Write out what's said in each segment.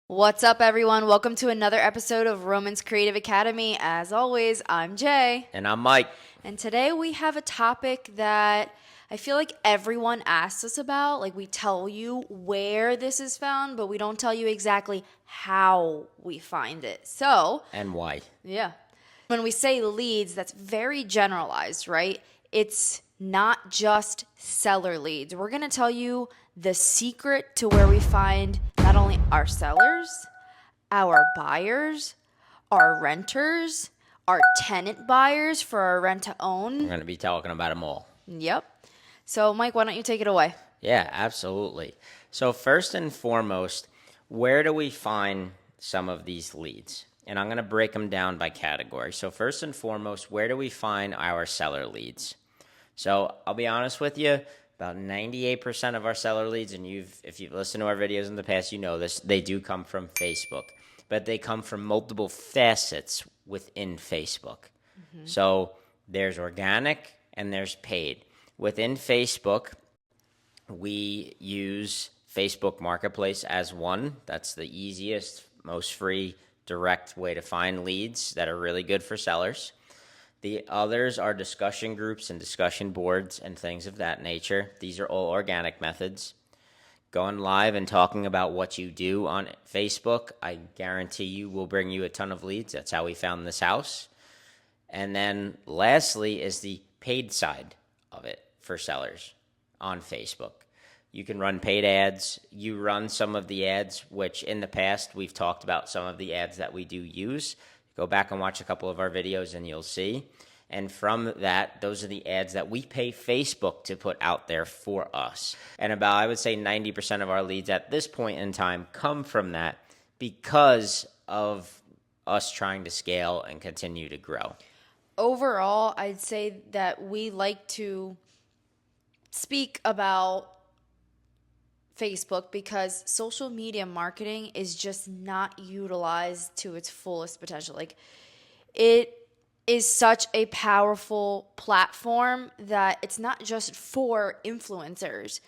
What's up, everyone? Welcome to another episode of Roman's Creative Academy. As always, I'm Jay. And I'm Mike. And today we have a topic that I feel like everyone asks us about. Like, we tell you where this is found, but we don't tell you exactly how we find it. So, And why? yeah. When we say leads, that's very generalized, right? It's not just seller leads. We're going to tell you the secret to where we find not only our sellers, our buyers, our renters, our tenant buyers for our rent to We're own. going to be talking about them all. Yep. So, Mike, why don't you take it away? Yeah, absolutely. So first and foremost, where do we find some of these leads? And I'm going to break them down by category. So first and foremost, where do we find our seller leads? So I'll be honest with you, about 98% of our seller leads, and if you've listened to our videos in the past, you know this, they do come from Facebook. But they come from multiple facets within Facebook. So there's organic and there's paid. Within Facebook, we use Facebook Marketplace as one. That's the easiest, most free, direct way to find leads that are really good for sellers. The others are discussion groups and discussion boards and things of that nature. These are all organic methods. Going live and talking about what you do on Facebook, I guarantee you will bring you a ton of leads. That's how we found this house. And then lastly is the paid side of it for sellers on Facebook. You can run paid ads. You run some of the ads, which in the past we've talked about some of the ads that we do use. Go back and watch a couple of our videos and you'll see. And from that, those are the ads that we pay Facebook to put out there for us. And about, I would say 90% of our leads at this point in time come from that because of us trying to scale and continue to grow. Overall, I'd say that we like to speak about Facebook because social media marketing is just not utilized to its fullest potential. Like, it is such a powerful platform that it's not just for influencers.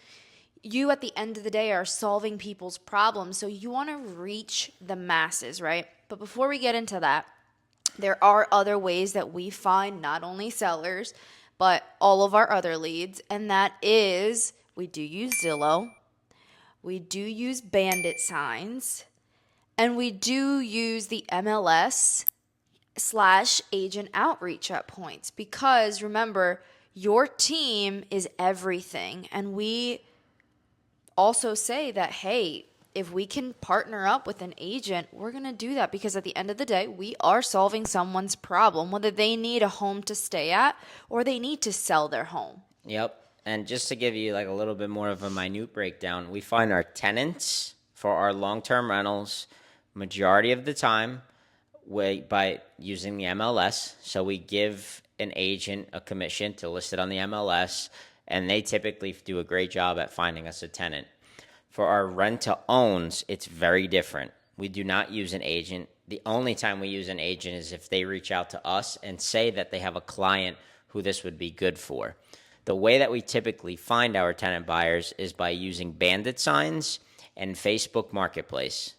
You, at the end of the day, are solving people's problems, so you want to reach the masses, right? But before we get into that, there are other ways that we find not only sellers, but all of our other leads, and that is we do use Zillow. We do use bandit signs, and we do use the MLS/agent outreach at points because remember, your team is everything. And we also say that, hey, if we can partner up with an agent, we're going to do that because at the end of the day, we are solving someone's problem, whether they need a home to stay at or they need to sell their home. Yep. And just to give you like a little bit more of a minute breakdown, we find our tenants for our long-term rentals majority of the time by using the MLS. So we give an agent a commission to list it on the MLS, and they typically do a great job at finding us a tenant. For our rent-to-owns, it's very different. We do not use an agent. The only time we use an agent is if they reach out to us and say that they have a client who this would be good for. The way that we typically find our tenant buyers is by using bandit signs and Facebook Marketplace.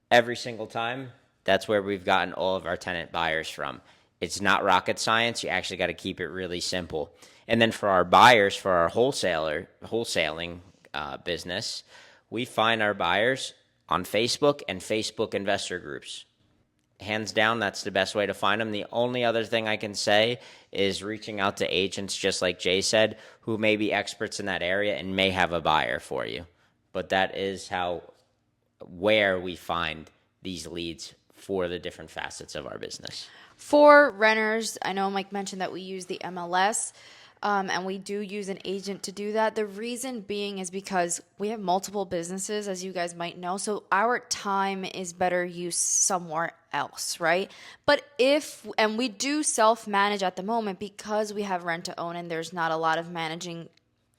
Every single time, that's where we've gotten all of our tenant buyers from. It's not rocket science. You actually got to keep it really simple. And then for our buyers, for our wholesaling business, we find our buyers on Facebook and Facebook investor groups. Hands down, that's the best way to find them. The only other thing I can say is reaching out to agents, just like Jay said, who may be experts in that area and may have a buyer for you. But that is where we find these leads for the different facets of our business. For renters, I know Mike mentioned that we use the MLS, and we do use an agent to do that. The reason being is because we have multiple businesses, as you guys might know, so our time is better used somewhere else, right? But and we do self-manage at the moment because we have rent to own and there's not a lot of managing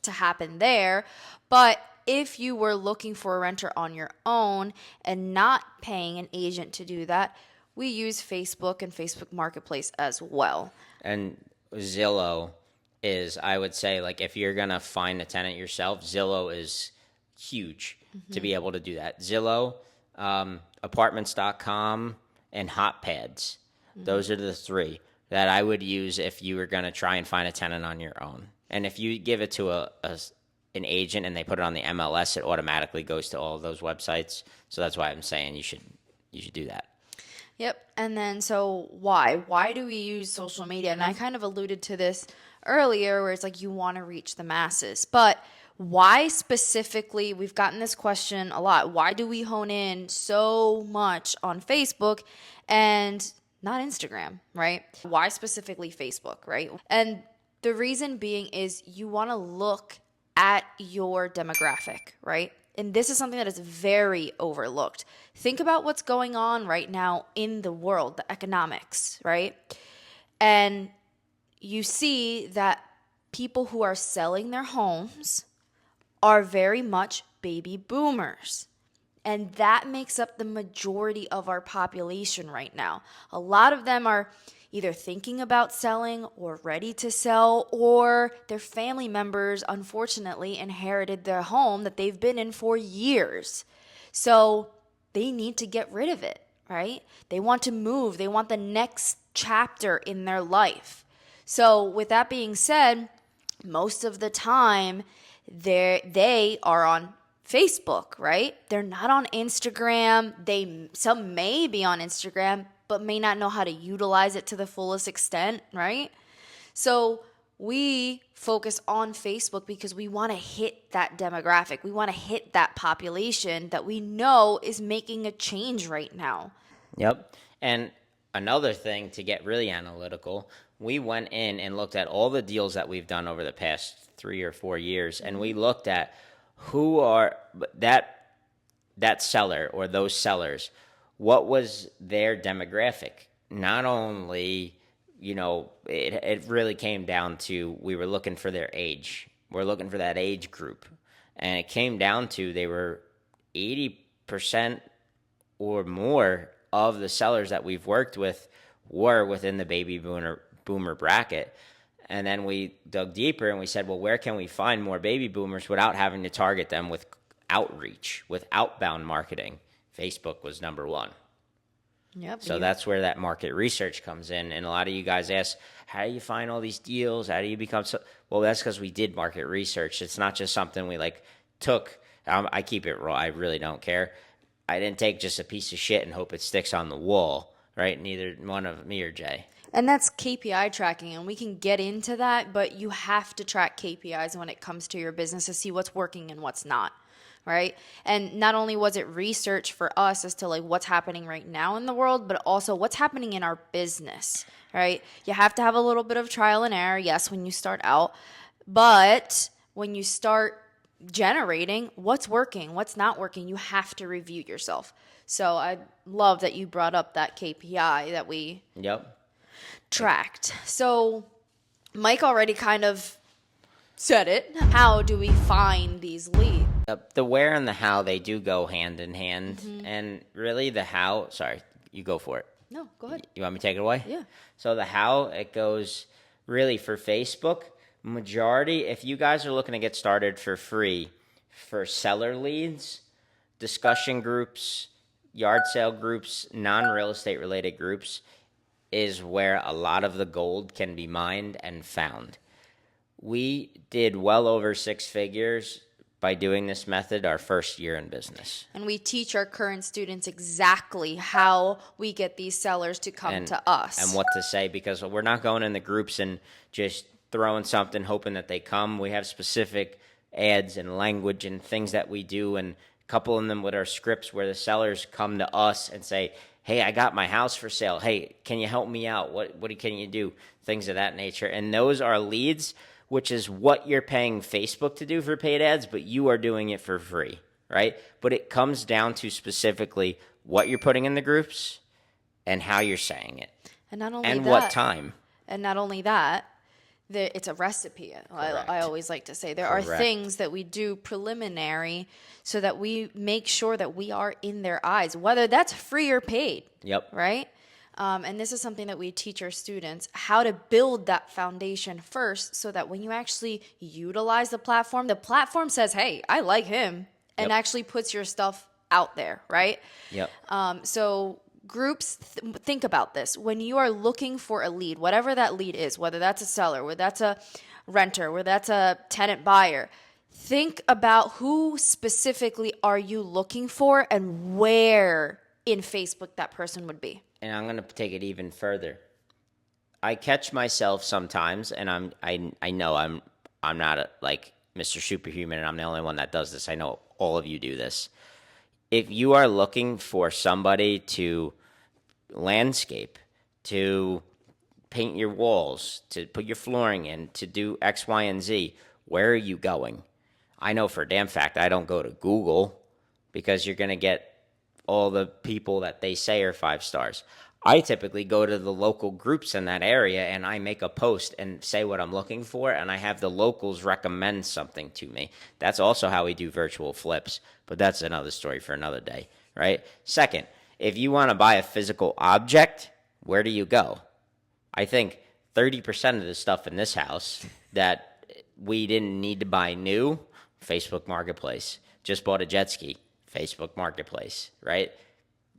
to happen there. But if you were looking for a renter on your own and not paying an agent to do that, we use Facebook and Facebook Marketplace as well. And Zillow is, I would say, like if you're going to find a tenant yourself, Zillow is huge to be able to do that. Zillow, apartments.com, and hotpads. Those are the three that I would use if you were going to try and find a tenant on your own. And if you give it to an agent and they put it on the MLS, it automatically goes to all of those websites. So that's why I'm saying you should do that. Yep. And then, so why? Why do we use social media? And I kind of alluded to this earlier, where it's like you want to reach the masses. But why specifically? We've gotten this question a lot. Why do we hone in so much on Facebook and not Instagram, right? Why specifically Facebook, right? And the reason being is you want to look at your demographic, right? And this is something that is very overlooked. Think about what's going on right now in the world, the economics, right? And you see that people who are selling their homes are very much baby boomers. And that makes up the majority of our population right now. A lot of them are either thinking about selling or ready to sell, or their family members unfortunately inherited their home that they've been in for years. So they need to get rid of it, right? They want to move. They want the next chapter in their life. So with that being said, most of the time they are on Facebook, right? They're not on Instagram. Some may be on Instagram, but may not know how to utilize it to the fullest extent, right? So we focus on Facebook because we want to hit that demographic. We want to hit that population that we know is making a change right now. Yep. And another thing, to get really analytical, we went in and looked at all the deals that we've done over the past 3 or 4 years, and we looked at who are that seller or those sellers. What was their demographic? Not only, it really came down to, we were looking for their age. We're looking for that age group. And it came down to, they were 80% or more of the sellers that we've worked with were within the baby boomer bracket. And then we dug deeper and we said, well, where can we find more baby boomers without having to target them with outreach, with outbound marketing? Facebook was number one. Yep. So that's where that market research comes in. And a lot of you guys ask, how do you find all these deals? How do you become so? Well, that's because we did market research. It's not just something we took. I keep it raw. I really don't care. I didn't take just a piece of shit and hope it sticks on the wall, right? Neither one of me or Jay. And that's KPI tracking, and we can get into that, but you have to track KPIs when it comes to your business to see what's working and what's not, right? And not only was it research for us as to what's happening right now in the world, but also what's happening in our business, right? You have to have a little bit of trial and error, yes, when you start out, but when you start generating what's working, what's not working, you have to review yourself. So I love that you brought up that KPI that we tracked. So Mike already kind of said it. How do we find these leads? The where and the how, they do go hand in hand. Mm-hmm. And really the how, sorry, you go for it. No, go ahead. You want me to take it away? Yeah. So the how, it goes really for Facebook. Majority, if you guys are looking to get started for free for seller leads, discussion groups, yard sale groups, non-real estate related groups, is where a lot of the gold can be mined and found. We did well over 6 figures by doing this method our first year in business. And we teach our current students exactly how we get these sellers to come to us. And what to say, because we're not going in the groups and just throwing something, hoping that they come. We have specific ads and language and things that we do, and coupling them with our scripts where the sellers come to us and say, hey, I got my house for sale. Hey, can you help me out? What can you do? Things of that nature. And those are leads, which is what you're paying Facebook to do for paid ads, but you are doing it for free, right? But it comes down to specifically what you're putting in the groups and how you're saying it. And not only and that, what time. And not only that, it's a recipe. I always like to say there are things that we do preliminary so that we make sure that we are in their eyes, whether that's free or paid. Yep. Right? And this is something that we teach our students, how to build that foundation first so that when you actually utilize the platform says, hey, I like him, and actually puts your stuff out there, right? Yep. So groups, think about this. When you are looking for a lead, whatever that lead is, whether that's a seller, whether that's a renter, whether that's a tenant buyer, think about who specifically are you looking for and where in Facebook that person would be. And I'm going to take it even further. I catch myself sometimes, and I know I'm not like Mr. Superhuman, and I'm the only one that does this. I know all of you do this. If you are looking for somebody to landscape, to paint your walls, to put your flooring in, to do X, Y, and Z, where are you going? I know for a damn fact I don't go to Google, because you're going to get all the people that they say are 5 stars. I typically go to the local groups in that area, and I make a post and say what I'm looking for, and I have the locals recommend something to me. That's also how we do virtual flips, but that's another story for another day, right? Second, if you want to buy a physical object, where do you go? I think 30% of the stuff in this house that we didn't need to buy new, Facebook Marketplace. Just bought a jet ski, Facebook Marketplace, right?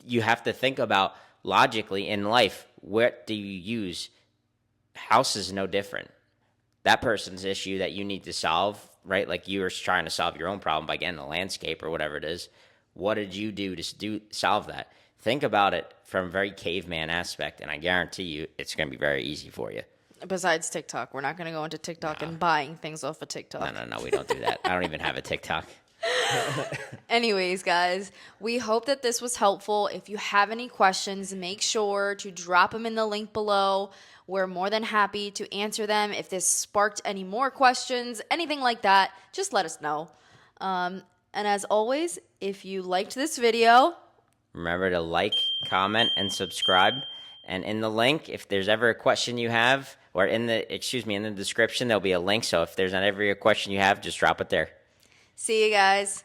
You have to think about logically in life, what do you use? House is no different. That person's issue that you need to solve, right? Like you were trying to solve your own problem by getting a landscape or whatever it is. What did you do to solve that? Think about it from a very caveman aspect, and I guarantee you it's going to be very easy for you. Besides TikTok, we're not going to go into TikTok and buying things off of TikTok. No, we don't do that. I don't even have a TikTok. Anyways, guys, we hope that this was helpful. If you have any questions, make sure to drop them in the link below. We're more than happy to answer them. If this sparked any more questions, anything like that, just let us know. And as always, if you liked this video, remember to like, comment, and subscribe. And in the link, if there's ever a question you have, or in the description, there'll be a link. So if there's not ever a question you have, just drop it there. See you guys.